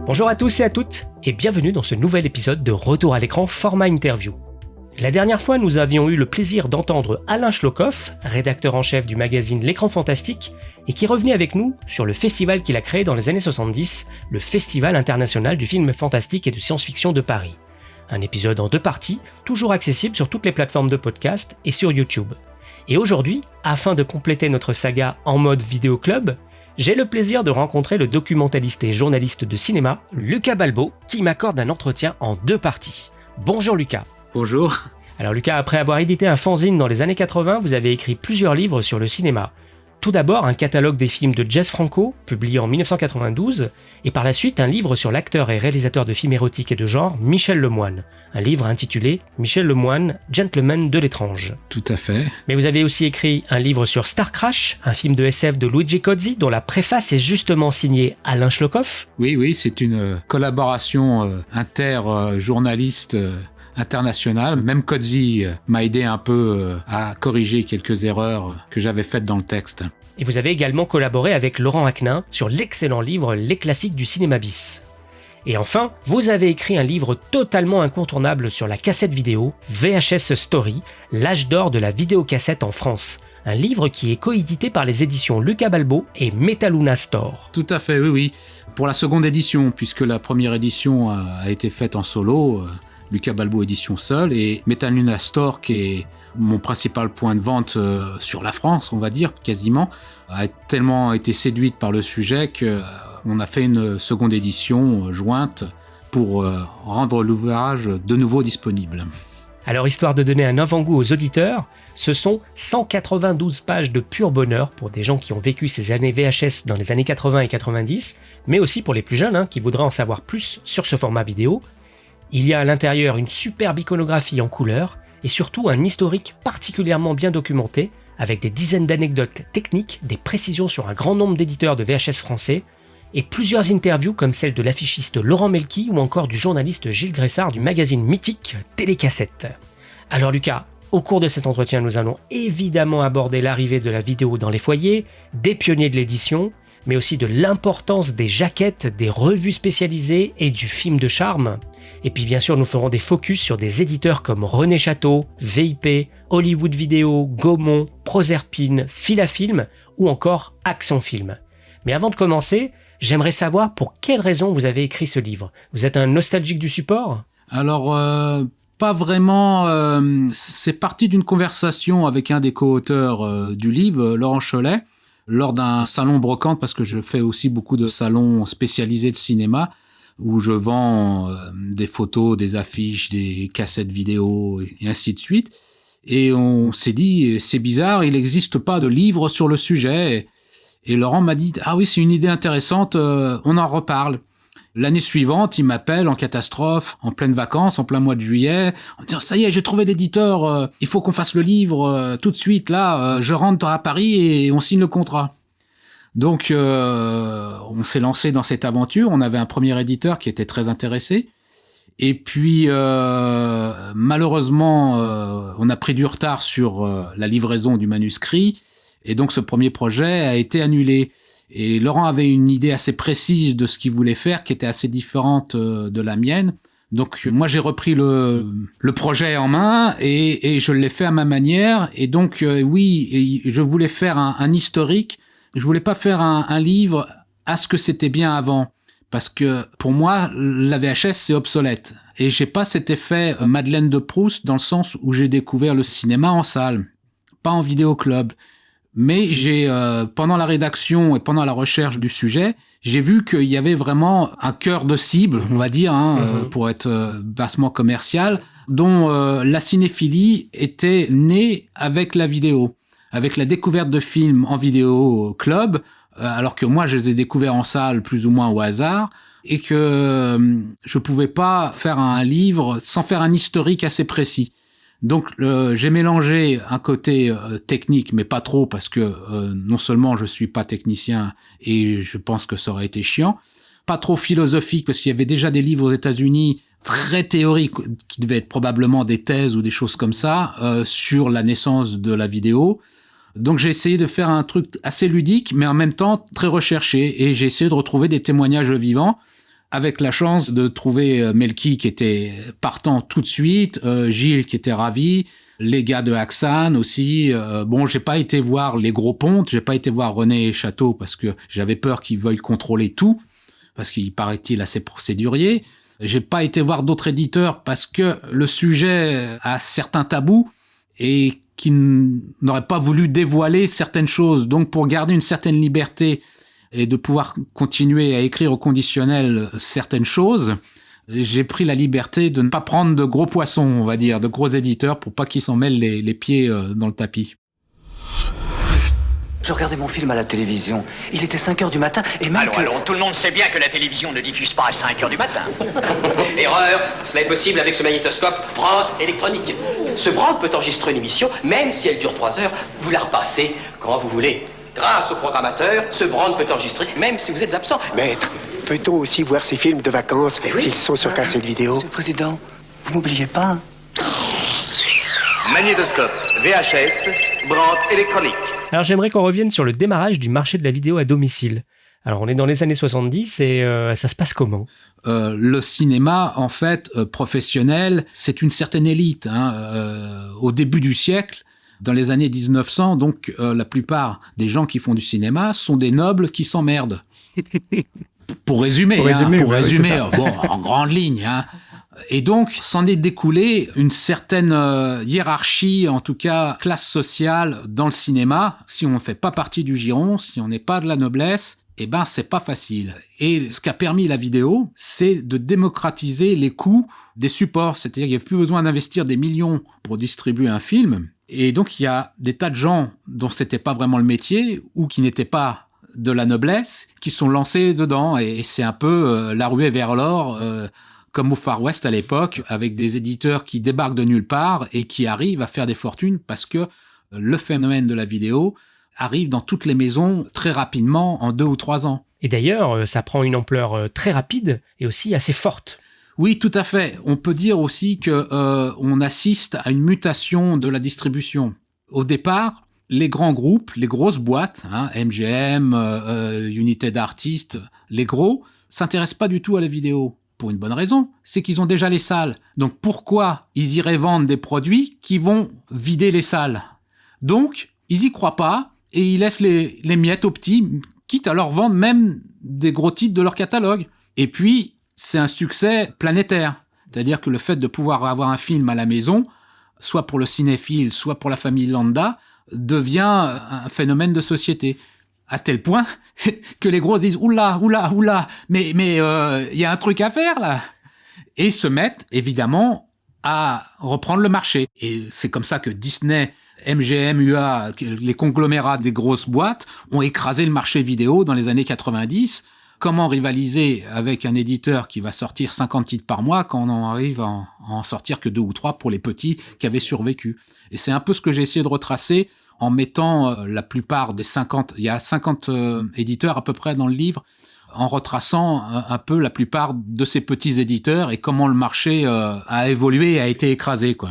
Bonjour à tous et à toutes, et bienvenue dans ce nouvel épisode de Retour à l'écran format interview. La dernière fois, nous avions eu le plaisir d'entendre Alain Schlokhoff, rédacteur en chef du magazine L'Écran Fantastique, et qui revenait avec nous sur le festival qu'il a créé dans les années 70, le Festival international du film fantastique et de science-fiction de Paris. Un épisode en 2 parties, toujours accessible sur toutes les plateformes de podcast et sur YouTube. Et aujourd'hui, afin de compléter notre saga en mode vidéo club, j'ai le plaisir de rencontrer le documentaliste et journaliste de cinéma, Lucas Balbo, qui m'accorde un entretien en 2 parties. Bonjour Lucas. Bonjour. Alors Lucas, après avoir édité un fanzine dans les années 80, vous avez écrit plusieurs livres sur le cinéma. Tout d'abord, un catalogue des films de Jess Franco, publié en 1992, et par la suite un livre sur l'acteur et réalisateur de films érotiques et de genre, Michel Lemoine. Un livre intitulé « Michel Lemoine, gentleman de l'étrange ». Tout à fait. Mais vous avez aussi écrit un livre sur Star Crash, un film de SF de Luigi Cozzi, dont la préface est justement signée Alain Schlokhoff. Oui, c'est une collaboration inter-journaliste internationale. Même Cozzi m'a aidé un peu à corriger quelques erreurs que j'avais faites dans le texte. Et vous avez également collaboré avec Laurent Aknin sur l'excellent livre Les classiques du cinéma bis. Et enfin, vous avez écrit un livre totalement incontournable sur la cassette vidéo, VHS Story, l'âge d'or de la vidéocassette en France. Un livre qui est coédité par les éditions Lucas Balbo et Metaluna Store. Tout à fait, oui. Pour la seconde édition, puisque la première édition a été faite en solo, Lucas Balbo édition seule, et Metaluna Store, qui est mon principal point de vente sur la France, on va dire, quasiment, a tellement été séduite par le sujet qu'on a fait une seconde édition jointe pour rendre l'ouvrage de nouveau disponible. Alors, histoire de donner un avant-goût aux auditeurs, ce sont 192 pages de pur bonheur pour des gens qui ont vécu ces années VHS dans les années 80 et 90, mais aussi pour les plus jeunes qui voudraient en savoir plus sur ce format vidéo. Il y a à l'intérieur une superbe iconographie en couleur et surtout un historique particulièrement bien documenté avec des dizaines d'anecdotes techniques, des précisions sur un grand nombre d'éditeurs de VHS français et plusieurs interviews comme celle de l'affichiste Laurent Melki ou encore du journaliste Gilles Gressard du magazine mythique Télécassette. Alors Lucas, au cours de cet entretien, nous allons évidemment aborder l'arrivée de la vidéo dans les foyers, des pionniers de l'édition, mais aussi de l'importance des jaquettes, des revues spécialisées et du film de charme. Et puis bien sûr, nous ferons des focus sur des éditeurs comme René Château, VIP, Hollywood Video, Gaumont, Proserpine, Filafilm ou encore Action Film. Mais avant de commencer, j'aimerais savoir pour quelles raisons vous avez écrit ce livre. Vous êtes un nostalgique du support ? Alors, pas vraiment. C'est parti d'une conversation avec un des co-auteurs du livre, Laurent Cholet, lors d'un salon brocante, parce que je fais aussi beaucoup de salons spécialisés de cinéma, où je vends des photos, des affiches, des cassettes vidéo, et ainsi de suite. Et on s'est dit, c'est bizarre, il n'existe pas de livre sur le sujet. Et Laurent m'a dit, ah oui, c'est une idée intéressante, on en reparle. L'année suivante, il m'appelle en catastrophe, en pleine vacances, en plein mois de juillet, en me disant, ça y est, j'ai trouvé l'éditeur, il faut qu'on fasse le livre tout de suite, là, je rentre à Paris et on signe le contrat. Donc, on s'est lancé dans cette aventure, on avait un premier éditeur qui était très intéressé, et puis, malheureusement, on a pris du retard sur la livraison du manuscrit, et donc ce premier projet a été annulé. Et Laurent avait une idée assez précise de ce qu'il voulait faire, qui était assez différente de la mienne. Donc moi j'ai repris le projet en main et je l'ai fait à ma manière. Et donc oui, je voulais faire un historique. Je voulais pas faire un livre à ce que c'était bien avant, parce que pour moi la VHS c'est obsolète. Et j'ai pas cet effet Madeleine de Proust dans le sens où j'ai découvert le cinéma en salle, pas en vidéoclub. Mais j'ai, pendant la rédaction et pendant la recherche du sujet, j'ai vu qu'il y avait vraiment un cœur de cible, on va dire, pour être bassement commercial, dont la cinéphilie était née avec la vidéo, avec la découverte de films en vidéo club, alors que moi je les ai découverts en salle plus ou moins au hasard, et que je pouvais pas faire un livre sans faire un historique assez précis. Donc j'ai mélangé un côté technique, mais pas trop, parce que non seulement je suis pas technicien et je pense que ça aurait été chiant, pas trop philosophique, parce qu'il y avait déjà des livres aux États-Unis très théoriques, qui devaient être probablement des thèses ou des choses comme ça, sur la naissance de la vidéo. Donc j'ai essayé de faire un truc assez ludique, mais en même temps très recherché. Et j'ai essayé de retrouver des témoignages vivants, avec la chance de trouver Melki qui était partant tout de suite, Gilles qui était ravi, les gars de Axan aussi. Bon, j'ai pas été voir les gros pontes, j'ai pas été voir René Château parce que j'avais peur qu'ils veuillent contrôler tout, parce qu'il paraît-il assez procédurier. J'ai pas été voir d'autres éditeurs parce que le sujet a certains tabous et qui n'auraient pas voulu dévoiler certaines choses. Donc, pour garder une certaine liberté et de pouvoir continuer à écrire au conditionnel certaines choses, j'ai pris la liberté de ne pas prendre de gros poissons, on va dire, de gros éditeurs, pour pas qu'ils s'en mêlent les pieds dans le tapis. Je regardais mon film à la télévision. Il était 5h du matin et même Allons, tout le monde sait bien que la télévision ne diffuse pas à 5h du matin. Erreur, cela est possible avec ce magnétoscope Brandt électronique. Ce Brandt peut enregistrer une émission, même si elle dure 3 heures, vous la repassez quand vous voulez. Grâce au programmateur, ce Brandt peut enregistrer, même si vous êtes absent. Maître, peut-on aussi voir ces films de vacances s'ils sont sur cassette vidéo? Monsieur le Président, vous m'oubliez pas. Magnétoscope VHS Brandt électronique. Alors j'aimerais qu'on revienne sur le démarrage du marché de la vidéo à domicile. Alors on est dans les années 70 et ça se passe comment ? Le cinéma, en fait, professionnel, c'est une certaine élite. Au début du siècle, dans les années 1900, donc la plupart des gens qui font du cinéma sont des nobles qui s'emmerdent. Pour résumer, bon, en grande ligne. Et donc, s'en est découlé une certaine hiérarchie, en tout cas classe sociale dans le cinéma. Si on ne fait pas partie du giron, si on n'est pas de la noblesse, eh ben c'est pas facile. Et ce qu'a permis la vidéo, c'est de démocratiser les coûts des supports. C'est-à-dire qu'il n'y a plus besoin d'investir des millions pour distribuer un film. Et donc, il y a des tas de gens dont c'était pas vraiment le métier ou qui n'étaient pas de la noblesse qui sont lancés dedans. Et c'est un peu la ruée vers l'or, comme au Far West à l'époque, avec des éditeurs qui débarquent de nulle part et qui arrivent à faire des fortunes parce que le phénomène de la vidéo arrive dans toutes les maisons très rapidement en 2 ou 3 ans. Et d'ailleurs, ça prend une ampleur très rapide et aussi assez forte. Oui, tout à fait. On peut dire aussi que on assiste à une mutation de la distribution. Au départ, les grands groupes, les grosses boîtes, MGM, United Artists, les gros, s'intéressent pas du tout à la vidéo. Pour une bonne raison, c'est qu'ils ont déjà les salles. Donc pourquoi ils iraient vendre des produits qui vont vider les salles ? Donc, ils y croient pas et ils laissent les miettes aux petits, quitte à leur vendre même des gros titres de leur catalogue. Et puis, c'est un succès planétaire. C'est-à-dire que le fait de pouvoir avoir un film à la maison, soit pour le cinéphile, soit pour la famille lambda, devient un phénomène de société. À tel point que les grosses disent « Oula, mais y a un truc à faire là !» Et se mettent évidemment à reprendre le marché. Et c'est comme ça que Disney, MGM, UA, les conglomérats des grosses boîtes, ont écrasé le marché vidéo dans les années 90. Comment rivaliser avec un éditeur qui va sortir 50 titres par mois quand on en arrive à en sortir que 2 ou 3 pour les petits qui avaient survécu. Et c'est un peu ce que j'ai essayé de retracer en mettant la plupart des 50, il y a 50 éditeurs à peu près dans le livre, en retraçant un peu la plupart de ces petits éditeurs et comment le marché a évolué et a été écrasé, quoi.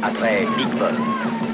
Après Big Boss,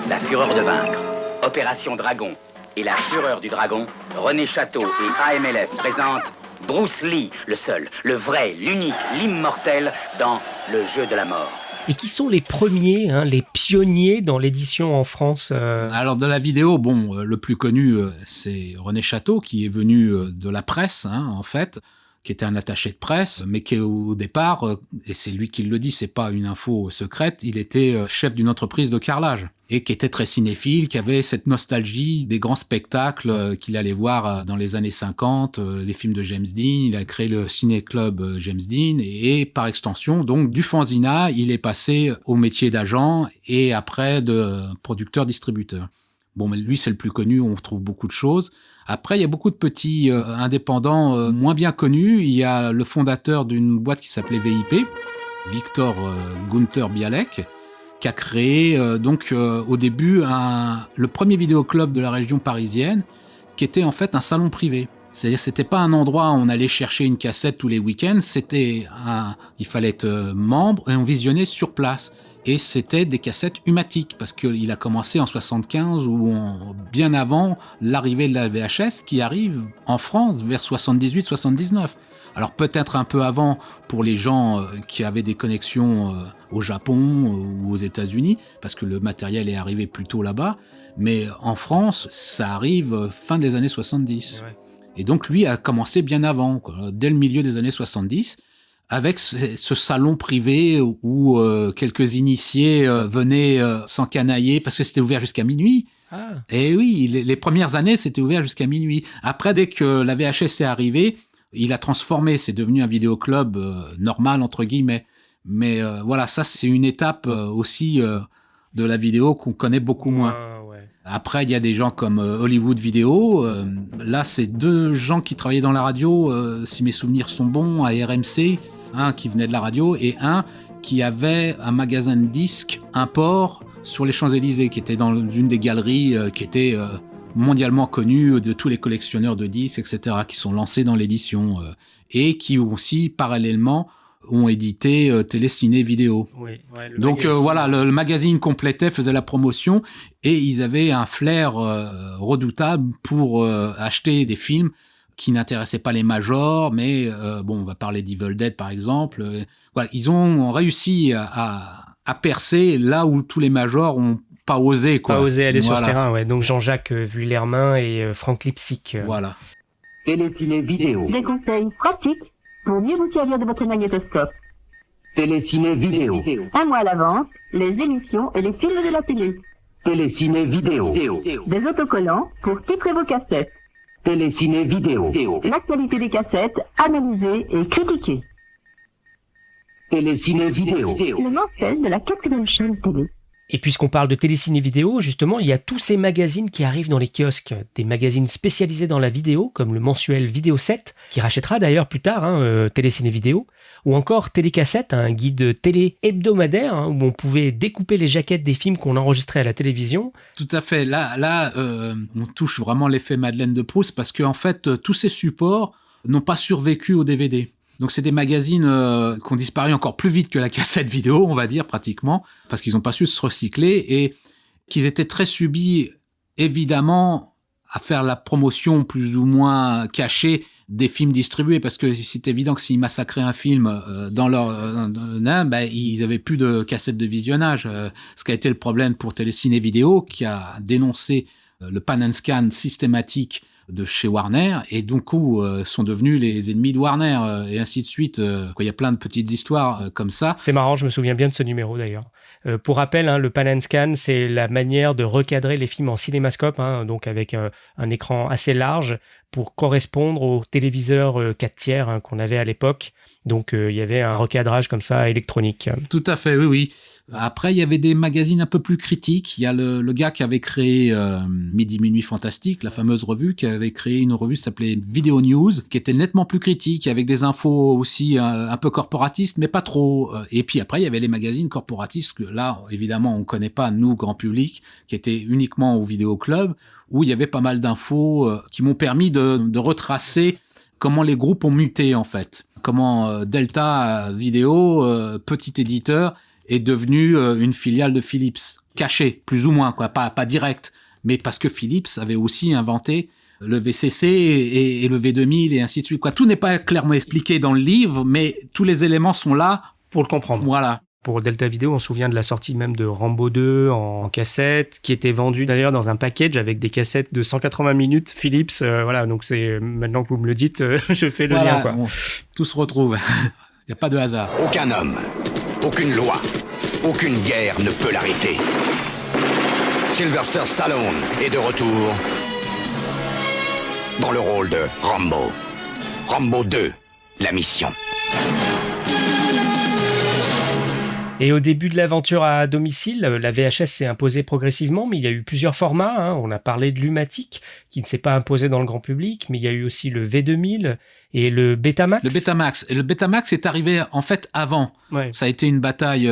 La Fureur de vaincre, Opération Dragon et La Fureur du Dragon, René Château et AMLF présentent Bruce Lee, le seul, le vrai, l'unique, l'immortel dans Le Jeu de la Mort. Et qui sont les premiers, les pionniers dans l'édition en France Alors de la vidéo, le plus connu, c'est René Château, qui est venu de la presse, en fait, qui était un attaché de presse, mais qui au départ, et c'est lui qui le dit, c'est pas une info secrète, il était chef d'une entreprise de carrelage, et qui était très cinéphile, qui avait cette nostalgie des grands spectacles qu'il allait voir dans les années 50, les films de James Dean, il a créé le ciné-club James Dean, et par extension, donc du fanzina, il est passé au métier d'agent, et après de producteur-distributeur. Mais lui, c'est le plus connu, on retrouve beaucoup de choses. Après, il y a beaucoup de petits indépendants moins bien connus. Il y a le fondateur d'une boîte qui s'appelait VIP, Victor Gunther Bialek, qui a créé au début le premier vidéoclub de la région parisienne, qui était en fait un salon privé. C'est-à-dire c'était pas un endroit où on allait chercher une cassette tous les week-ends, il fallait être membre et on visionnait sur place. Et c'était des cassettes humatiques, parce qu'il a commencé en 75 ou bien avant l'arrivée de la VHS qui arrive en France vers 78-79. Alors peut-être un peu avant pour les gens qui avaient des connexions au Japon ou aux États-Unis, parce que le matériel est arrivé plus tôt là-bas, mais en France, ça arrive fin des années 70. Ouais. Et donc lui a commencé bien avant, quoi, dès le milieu des années 70, avec ce salon privé où quelques initiés venaient s'encanailler, parce que c'était ouvert jusqu'à minuit. Ah. Et oui, les premières années, c'était ouvert jusqu'à minuit. Après, dès que la VHS est arrivée, il a transformé, c'est devenu un vidéoclub normal, entre guillemets. Mais voilà, ça, c'est une étape aussi de la vidéo qu'on connaît beaucoup moins. Ouais. Après, il y a des gens comme Hollywood Video. Là, c'est 2 gens qui travaillaient dans la radio, si mes souvenirs sont bons, à RMC. Un qui venait de la radio et un qui avait un magasin de disques import sur les Champs-Élysées, qui était dans une des galeries qui était mondialement connue de tous les collectionneurs de disques, etc., qui sont lancés dans l'édition et qui aussi, parallèlement, ont édité Téléciné Vidéo. Oui, ouais, donc voilà, le magazine complétait, faisait la promotion et ils avaient un flair redoutable pour acheter des films qui n'intéressaient pas les majors, mais on va parler d'Evil Dead par exemple. Voilà, ils ont réussi à percer là où tous les majors ont pas osé, quoi. Pas osé aller sur ce terrain, ouais. Donc Jean-Jacques Vuillermin et Franck Lipsic. Voilà. Téléciné Vidéo. Des conseils pratiques pour mieux vous servir de votre magnétoscope. Téléciné Vidéo. Un mois à l'avance, les émissions et les films de la télé. Téléciné Vidéo. Des autocollants pour titrer vos cassettes. Téléciné Vidéo. L'actualité des cassettes, analysée et critiquée. Téléciné Vidéo. Le mensuel de la 4e chaîne télé. Et puisqu'on parle de Téléciné Vidéo, justement, il y a tous ces magazines qui arrivent dans les kiosques, des magazines spécialisés dans la vidéo, comme le mensuel Vidéo 7, qui rachètera d'ailleurs plus tard Téléciné Vidéo, ou encore Télécassette, un guide télé hebdomadaire, où on pouvait découper les jaquettes des films qu'on enregistrait à la télévision. Tout à fait. Là, on touche vraiment l'effet Madeleine de Proust, parce qu'en fait, tous ces supports n'ont pas survécu au DVD. Donc c'est des magazines qui ont disparu encore plus vite que la cassette vidéo, on va dire, pratiquement, parce qu'ils n'ont pas su se recycler et qu'ils étaient très subis, évidemment, à faire la promotion plus ou moins cachée des films distribués, parce que c'est évident que s'ils massacraient un film dans leur ils avaient plus de cassettes de visionnage. Ce qui a été le problème pour Téléciné Vidéo, qui a dénoncé le pan and scan systématique de chez Warner, et donc sont devenus les ennemis de Warner, et ainsi de suite. Il y a plein de petites histoires comme ça. C'est marrant, je me souviens bien de ce numéro d'ailleurs. Pour rappel, le pan and scan, c'est la manière de recadrer les films en cinémascope, donc avec un écran assez large pour correspondre au téléviseur 4 tiers qu'on avait à l'époque. Donc il y avait un recadrage comme ça électronique. Tout à fait, oui. Après, il y avait des magazines un peu plus critiques. Il y a le gars qui avait créé Midi Minuit Fantastique, la fameuse revue, qui avait créé une revue qui s'appelait Video News, qui était nettement plus critique, avec des infos aussi un peu corporatistes, mais pas trop. Et puis après, il y avait les magazines corporatistes, que là, évidemment, on connaît pas, nous, grand public, qui étaient uniquement au vidéoclub, où il y avait pas mal d'infos qui m'ont permis de retracer comment les groupes ont muté, en fait. Comment Delta Vidéo, petit éditeur, est devenu une filiale de Philips, cachée, plus ou moins, quoi, pas direct, mais parce que Philips avait aussi inventé le VCC et le V2000 et ainsi de suite, quoi. Tout n'est pas clairement expliqué dans le livre, mais tous les éléments sont là pour le comprendre. Voilà. Pour Delta Vidéo, on se souvient de la sortie même de Rambo 2 en cassette, qui était vendu d'ailleurs dans un package avec des cassettes de 180 minutes Philips. Voilà, donc c'est maintenant que vous me le dites, je fais le lien, quoi. Tout se retrouve. Il n'y a pas de hasard. Aucun homme, aucune loi, aucune guerre ne peut l'arrêter. Sylvester Stallone est de retour dans le rôle de Rambo. Rambo 2, la mission. Et au début de l'aventure à domicile, la VHS s'est imposée progressivement, mais il y a eu plusieurs formats, hein. On a parlé de l'U-matic, qui ne s'est pas imposé dans le grand public, mais il y a eu aussi le V2000 et le Betamax. Le Betamax. Et le Betamax est arrivé en fait avant. Ouais. Ça a été une bataille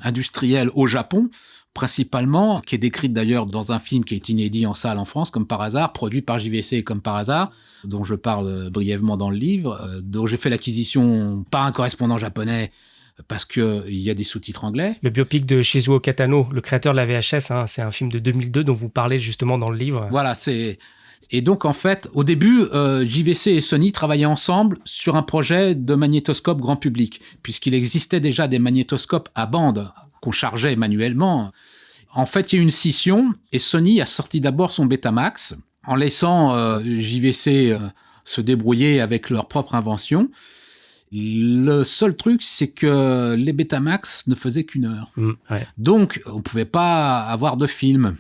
industrielle au Japon, principalement, qui est décrite d'ailleurs dans un film qui est inédit en salle en France, comme par hasard, produit par JVC comme par hasard, dont je parle brièvement dans le livre, dont j'ai fait l'acquisition par un correspondant japonais, parce qu'il y a des sous-titres anglais. Le biopic de Shizuo Katano, le créateur de la VHS, hein, c'est un film de 2002 dont vous parlez justement dans le livre. Voilà, c'est... Et donc, en fait, au début, JVC et Sony travaillaient ensemble sur un projet de magnétoscope grand public, puisqu'il existait déjà des magnétoscopes à bande qu'on chargeait manuellement. En fait, il y a eu une scission, et Sony a sorti d'abord son Betamax, en laissant JVC se débrouiller avec leur propre invention. Le seul truc, c'est que les Betamax ne faisaient qu'1 heure. Ouais. Donc, on ne pouvait pas avoir de film.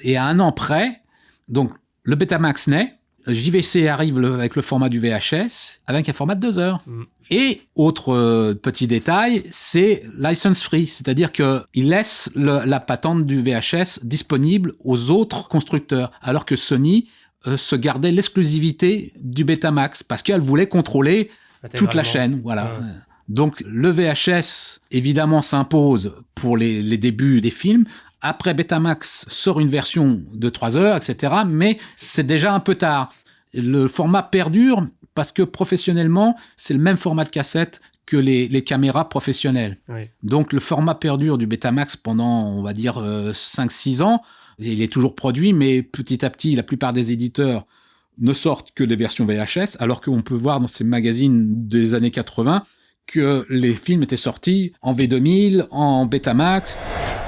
Et à 1 an près, donc, le Betamax naît, JVC arrive avec le format du VHS, avec un format de 2 heures. Et, autre petit détail, c'est license free, c'est-à-dire qu'il laisse la patente du VHS disponible aux autres constructeurs, alors que Sony se gardait l'exclusivité du Betamax, parce qu'elle voulait contrôler toute la chaîne, voilà. Ouais. Donc, le VHS, évidemment, s'impose pour les débuts des films. Après, Betamax sort une version de 3 heures, etc. Mais c'est déjà un peu tard. Le format perdure parce que professionnellement, c'est le même format de cassette que les caméras professionnelles. Oui. Donc, le format perdure du Betamax pendant, on va dire, 5-6 ans. Il est toujours produit, mais petit à petit, la plupart des éditeurs ne sortent que les versions VHS, alors qu'on peut voir dans ces magazines des années 80 que les films étaient sortis en V2000, en Betamax.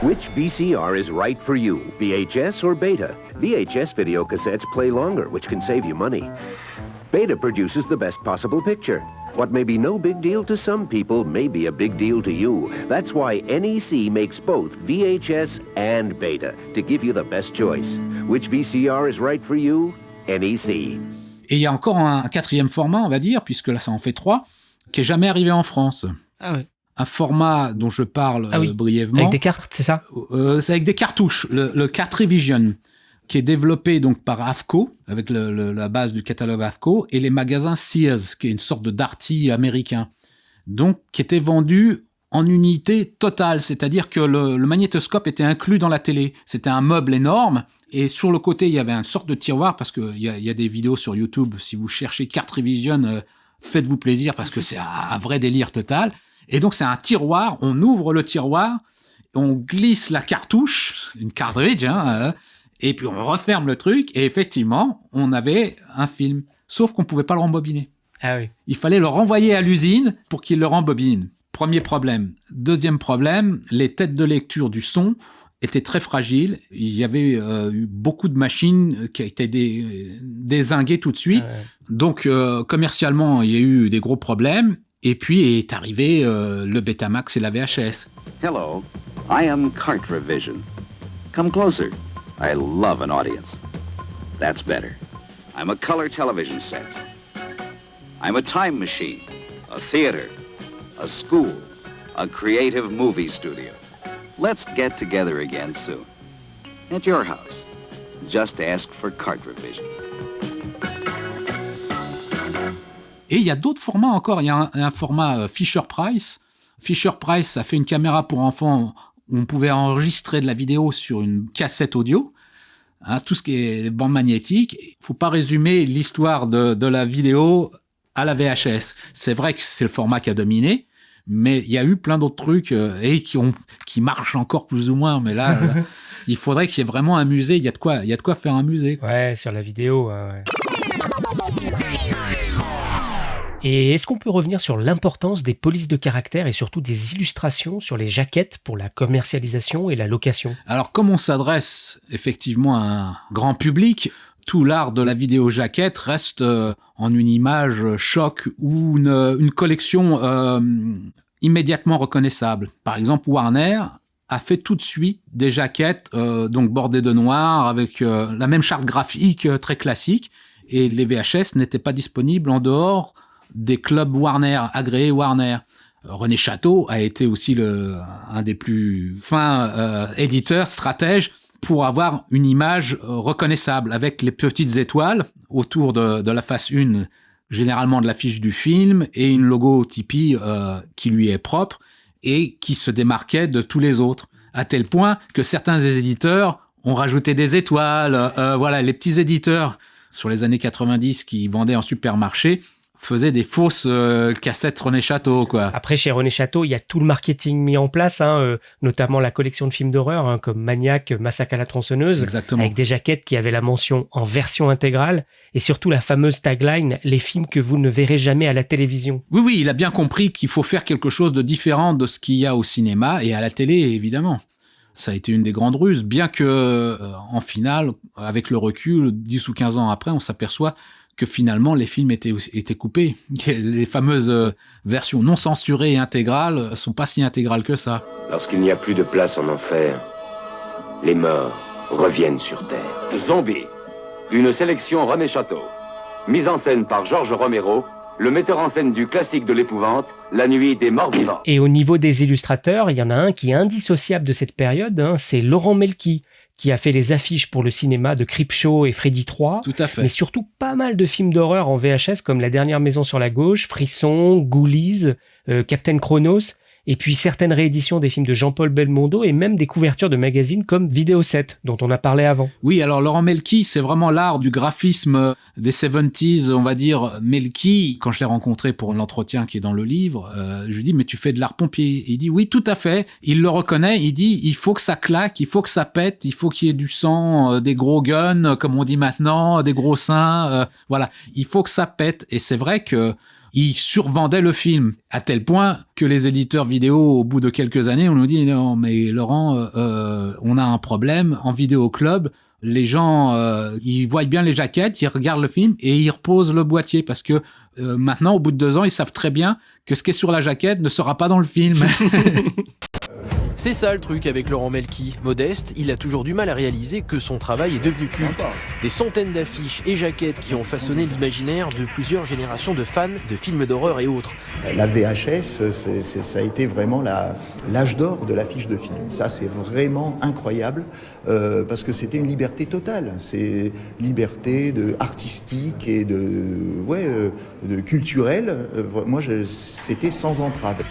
Which VCR is right for you, VHS or Beta? VHS video cassettes play longer, which can save you money. Beta produces the best possible picture. What may be no big deal to some people may be a big deal to you. That's why NEC makes both VHS and Beta to give you the best choice. Which VCR is right for you? NEC. Et il y a encore un 4e format, on va dire, puisque là ça en fait 3, qui est jamais arrivé en France. Ah ouais. Un format dont je parle brièvement. Avec des cartes, c'est ça? C'est avec des cartouches, le Cartrevision, qui est développé donc par AFCO, avec la base du catalogue AFCO, et les magasins Sears, qui est une sorte de Darty américain. Donc, qui était vendu en unité totale, c'est-à-dire que le magnétoscope était inclus dans la télé. C'était un meuble énorme, et sur le côté, il y avait une sorte de tiroir, parce qu'il y a des vidéos sur YouTube, si vous cherchez Cartrevision, faites-vous plaisir, parce que c'est un vrai délire total. Et donc, c'est un tiroir, on ouvre le tiroir, on glisse la cartouche, une cartridge, et puis on referme le truc, et effectivement, on avait un film. Sauf qu'on ne pouvait pas le rembobiner. Ah oui. Il fallait le renvoyer à l'usine pour qu'il le rembobine. Premier problème. Deuxième problème, les têtes de lecture du son étaient très fragiles. Il y avait eu beaucoup de machines qui étaient dézinguées tout de suite. Ah ouais. Donc, commercialement, il y a eu des gros problèmes. Et puis est arrivé le Betamax et la VHS. Hello, I am Cartrevision. Come closer. I love an audience. That's better. I'm a color television set. I'm a time machine, a theater, a school, a creative movie studio. Let's get together again soon. At your house. Just ask for Cartrevision. Et il y a d'autres formats encore. Il y a un format Fisher-Price. Fisher-Price a fait une caméra pour enfants où on pouvait enregistrer de la vidéo sur une cassette audio. Tout ce qui est bande magnétique. Il ne faut pas résumer l'histoire de la vidéo à la VHS. C'est vrai que c'est le format qui a dominé, mais il y a eu plein d'autres trucs qui marchent encore plus ou moins. Mais là, il faudrait qu'il y ait vraiment un musée. Il y a de quoi faire un musée. Ouais, sur la vidéo. Ouais. Et est-ce qu'on peut revenir sur l'importance des polices de caractère et surtout des illustrations sur les jaquettes pour la commercialisation et la location? Alors, comme on s'adresse effectivement à un grand public, tout l'art de la vidéo jaquette reste en une image choc ou une collection immédiatement reconnaissable. Par exemple, Warner a fait tout de suite des jaquettes donc bordées de noir avec la même charte graphique très classique, et les VHS n'étaient pas disponibles en dehors des clubs Warner, agréés Warner. René Château a été aussi un des plus fins éditeurs, stratèges, pour avoir une image reconnaissable avec les petites étoiles autour de la face 1, généralement de l'affiche du film, et une logotypie qui lui est propre et qui se démarquait de tous les autres, à tel point que certains des éditeurs ont rajouté des étoiles. Voilà, les petits éditeurs sur les années 90 qui vendaient en supermarché faisait des fausses cassettes René Château, quoi. Après, chez René Château, il y a tout le marketing mis en place, notamment la collection de films d'horreur, comme Maniac, Massacre à la tronçonneuse, Exactement. avec des jaquettes qui avaient la mention en version intégrale, et surtout la fameuse tagline « Les films que vous ne verrez jamais à la télévision ». Oui, il a bien compris qu'il faut faire quelque chose de différent de ce qu'il y a au cinéma et à la télé, évidemment. Ça a été une des grandes ruses, bien que, en finale, avec le recul, 10 ou 15 ans après, on s'aperçoit que finalement les films étaient coupés. Les fameuses versions non censurées et intégrales sont pas si intégrales que ça. Lorsqu'il n'y a plus de place en enfer, les morts reviennent sur Terre. Zombie, une sélection René Château. Mise en scène par Georges Romero, le metteur en scène du classique de l'épouvante, La Nuit des Morts Vivants. Et au niveau des illustrateurs, il y en a un qui est indissociable de cette période, c'est Laurent Melki, qui a fait les affiches pour le cinéma de Creepshow et Freddy 3. Tout à fait. Mais surtout pas mal de films d'horreur en VHS comme La Dernière Maison sur la Gauche, Frisson, Ghoulies, Captain Chronos, et puis certaines rééditions des films de Jean-Paul Belmondo et même des couvertures de magazines comme Vidéo 7, dont on a parlé avant. Oui, alors Laurent Melki, c'est vraiment l'art du graphisme des 70s, on va dire. Melki, quand je l'ai rencontré pour l'entretien qui est dans le livre, je lui dis « Mais tu fais de l'art pompier ?» Il dit « Oui, tout à fait. » Il le reconnaît, il dit « Il faut que ça claque, il faut que ça pète, il faut qu'il y ait du sang, des gros guns, comme on dit maintenant, des gros seins, voilà. Il faut que ça pète. » Et c'est vrai que il survendait le film, à tel point que les éditeurs vidéo, au bout de quelques années, on nous dit « Non, mais Laurent, on a un problème. En vidéo club, les gens, ils voient bien les jaquettes, ils regardent le film et ils reposent le boîtier parce que maintenant, au bout de 2 ans, ils savent très bien que ce qui est sur la jaquette ne sera pas dans le film. » C'est ça le truc avec Laurent Melki. Modeste, il a toujours du mal à réaliser que son travail est devenu culte. Des centaines d'affiches et jaquettes qui ont façonné l'imaginaire de plusieurs générations de fans de films d'horreur et autres. La VHS, ça a été vraiment l'âge d'or de l'affiche de film. Ça, c'est vraiment incroyable parce que c'était une liberté totale. C'est liberté artistique et de culturelle. Moi, c'était sans entrave.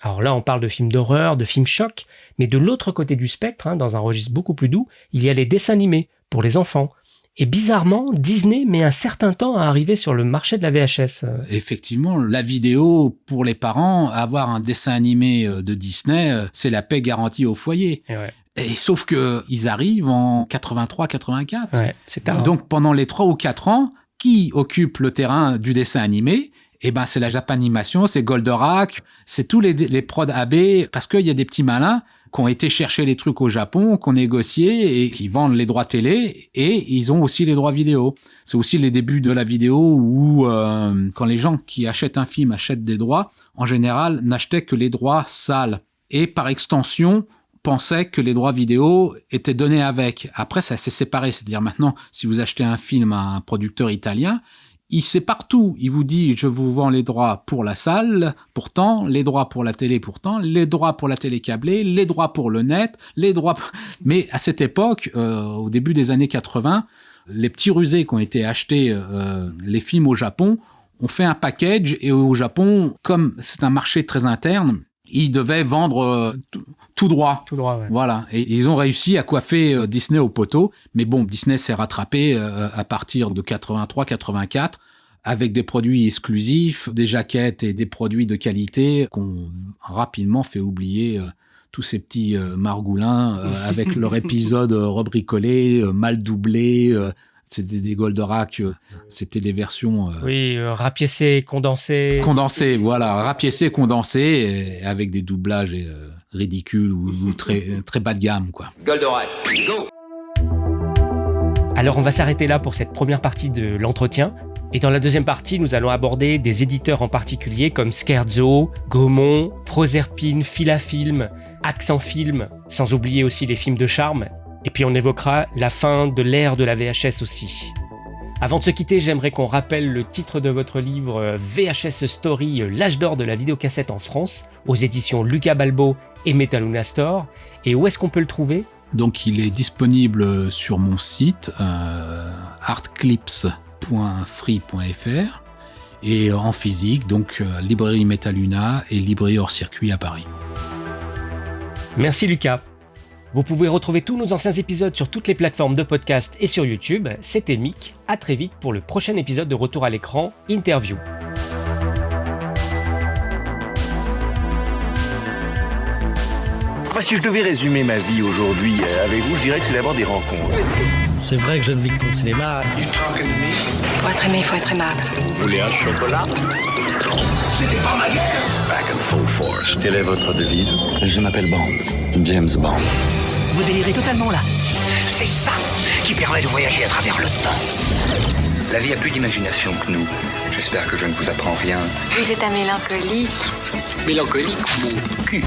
Alors là, on parle de films d'horreur, de films chocs, mais de l'autre côté du spectre, dans un registre beaucoup plus doux, il y a les dessins animés pour les enfants. Et bizarrement, Disney met un certain temps à arriver sur le marché de la VHS. Effectivement, la vidéo, pour les parents, avoir un dessin animé de Disney, c'est la paix garantie au foyer. Et sauf que ils arrivent en 83-84. Ouais, c'est tard. Donc pendant les 3 ou 4 ans, qui occupe le terrain du dessin animé ? Eh ben, c'est la Japanimation, c'est Goldorak, c'est tous les prods AB, parce qu'il y a des petits malins qui ont été chercher les trucs au Japon, qui ont négocié et qui vendent les droits télé, et ils ont aussi les droits vidéo. C'est aussi les débuts de la vidéo où, quand les gens qui achètent un film achètent des droits, en général, n'achetaient que les droits sales. Et par extension, pensaient que les droits vidéo étaient donnés avec. Après, ça s'est séparé. C'est-à-dire maintenant, si vous achetez un film à un producteur italien, il sait partout. Il vous dit, je vous vends les droits pour la salle, pourtant, les droits pour la télé, pourtant, les droits pour la télé câblée, les droits pour le net, les droits... Mais à cette époque, au début des années 80, les petits rusés qui ont été achetés les films au Japon ont fait un package, et au Japon, comme c'est un marché très interne, ils devaient vendre tout droit. Tout droit, ouais. Voilà. Et ils ont réussi à coiffer Disney au poteau. Mais bon, Disney s'est rattrapé à partir de 83-84 avec des produits exclusifs, des jaquettes et des produits de qualité qu'on rapidement fait oublier tous ces petits margoulins avec leur épisode rebricolé, mal doublé. C'était des Goldorak, c'était des versions... oui, rapiécées, condensées. Condensées, voilà, rapiécées, condensées, avec des doublages ridicules ou très, très bas de gamme, quoi. Goldorak, go! Alors on va s'arrêter là pour cette première partie de l'entretien. Et dans la deuxième partie, nous allons aborder des éditeurs en particulier comme Scherzo, Gaumont, Proserpine, Filafilm, Accent Film, sans oublier aussi les films de charme. Et puis on évoquera la fin de l'ère de la VHS aussi. Avant de se quitter, j'aimerais qu'on rappelle le titre de votre livre VHS Story, l'âge d'or de la vidéocassette en France, aux éditions Lucas Balbo et Metaluna Store. Et où est-ce qu'on peut le trouver ? Donc il est disponible sur mon site artclips.free.fr et en physique, donc librairie Metaluna et librairie hors circuit à Paris. Merci Lucas. Vous pouvez retrouver tous nos anciens épisodes sur toutes les plateformes de podcast et sur YouTube. C'était Mick, à très vite pour le prochain épisode de Retour à l'écran, Interview. Si je devais résumer ma vie aujourd'hui avec vous, je dirais que c'est d'abord des rencontres. C'est vrai que je ne vis que pour le cinéma. Pour être aimé, il faut être aimable. Vous voulez un chocolat? C'était pas ma guerre. Back and full force. Quelle est votre devise? Je m'appelle Bond. James Bond. Vous délirez totalement là. C'est ça qui permet de voyager à travers le temps. La vie a plus d'imagination que nous. J'espère que je ne vous apprends rien. Vous êtes un mélancolique. Mélancolique, mon cul.